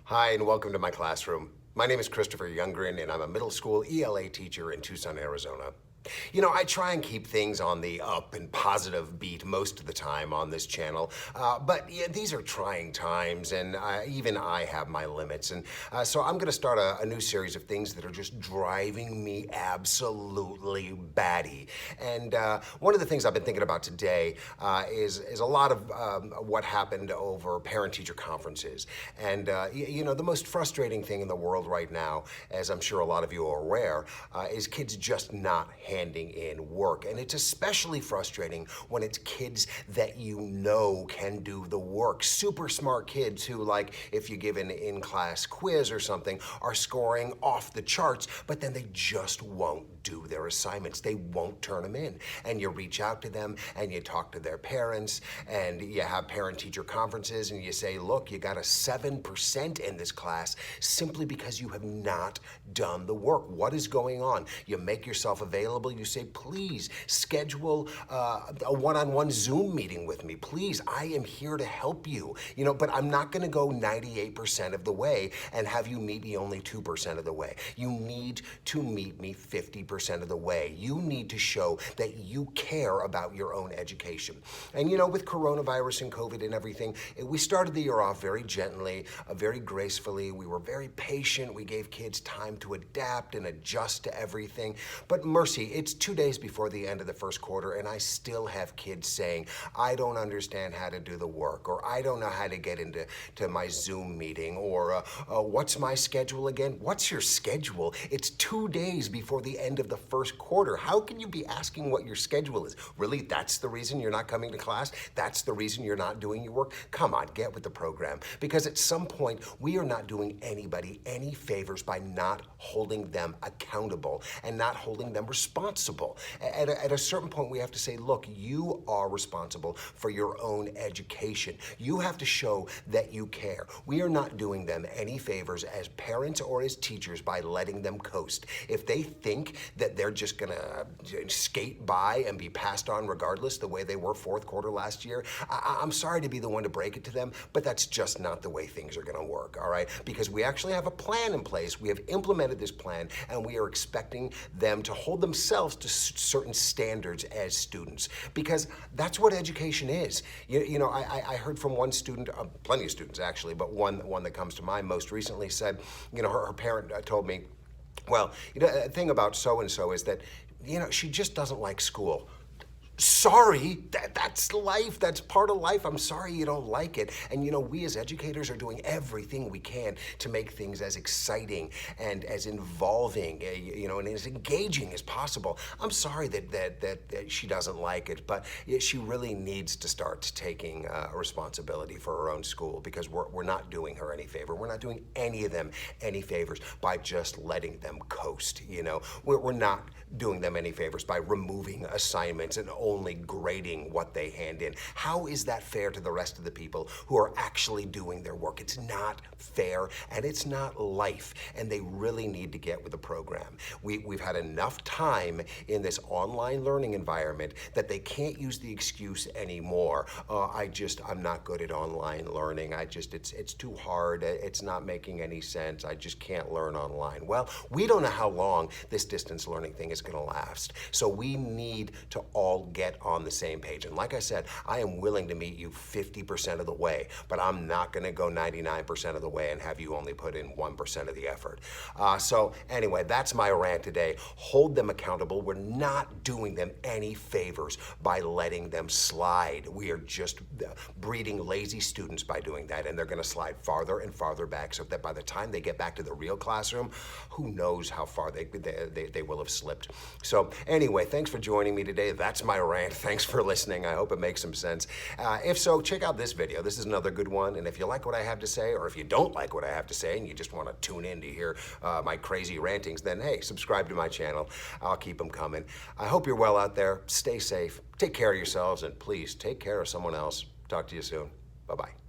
Hi, and welcome to my classroom. My name is Christopher Youngren, and I'm a middle school ELA teacher in Tucson, Arizona. You know, I try and keep things on the up and positive beat most of the time on this channel, but yeah, these are trying times, and even I have my limits. And so I'm going to start a new series of things that are just driving me absolutely batty. And one of the things I've been thinking about today is a lot of what happened over parent-teacher conferences. And you know, the most frustrating thing in the world right now, as I'm sure a lot of you are aware, is kids just not handing in work. And it's especially frustrating when it's kids that you know can do the work. Super smart kids who, like, if you give an in-class quiz or something, are scoring off the charts, but then they just won't do their assignments. They won't turn them in. And you reach out to them and you talk to their parents and you have parent-teacher conferences and you say, look, you got a 7% in this class simply because you have not done the work. What is going on? You make yourself available. You say, please schedule a one-on-one Zoom meeting with me. Please, I am here to help you. You know, but I'm not going to go 98% of the way and have you meet me only 2% of the way. You need to meet me 50% of the way. You need to show that you care about your own education. And you know, with coronavirus and COVID and everything, we started the year off very gently, very gracefully. We were very patient. We gave kids time to adapt and adjust to everything. But mercy, it's 2 days before the end of the first quarter, and I still have kids saying, I don't understand how to do the work, or I don't know how to get into my Zoom meeting, or what's my schedule again? What's your schedule? It's 2 days before the end of the first quarter. How can you be asking what your schedule is? Really, that's the reason you're not coming to class? That's the reason you're not doing your work? Come on, get with the program. Because at some point, we are not doing anybody any favors by not holding them accountable and not holding them responsible. At a certain point, we have to say, look, you are responsible for your own education. You have to show that you care. We are not doing them any favors as parents or as teachers by letting them coast. If they think that they're just gonna skate by and be passed on regardless the way they were fourth quarter last year, I'm sorry to be the one to break it to them, but that's just not the way things are gonna work, all right? Because we actually have a plan in place. We have implemented this plan, and we are expecting them to hold themselves to certain standards as students, because that's what education is. You know, I heard from one student, plenty of students actually, but one that comes to mind most recently said, you know, her parent told me, well, you know, the thing about so-and-so is that, you know, she just doesn't like school. Sorry, that's life. That's part of life. I'm sorry you don't like it. And you know, we as educators are doing everything we can to make things as exciting and as involving, you know, and as engaging as possible. I'm sorry that she doesn't like it, but she really needs to start taking responsibility for her own school, because we're not doing her any favor. We're not doing any of them any favors by just letting them coast, you know. We're not doing them any favors by removing assignments and only grading what they hand in. How is that fair to the rest of the people who are actually doing their work? It's not fair, and it's not life, and they really need to get with the program. We've had enough time in this online learning environment that they can't use the excuse anymore. I'm not good at online learning. It's too hard. It's not making any sense. I just can't learn online. Well, we don't know how long this distance learning thing is going to last. So we need to all get on the same page. And like I said, I am willing to meet you 50% of the way, but I'm not going to go 99% of the way and have you only put in 1% of the effort. So anyway, that's my rant today. Hold them accountable. We're not doing them any favors by letting them slide. We are just breeding lazy students by doing that, and they're going to slide farther and farther back, so that by the time they get back to the real classroom, who knows how far they will have slipped. So anyway, thanks for joining me today. That's my rant. Thanks for listening. I hope it makes some sense. If so, check out this video. This is another good one. And if you like what I have to say, or if you don't like what I have to say and you just want to tune in to hear my crazy rantings, then hey, subscribe to my channel. I'll keep them coming. I hope you're well out there. Stay safe. Take care of yourselves, and please take care of someone else. Talk to you soon. Bye-bye.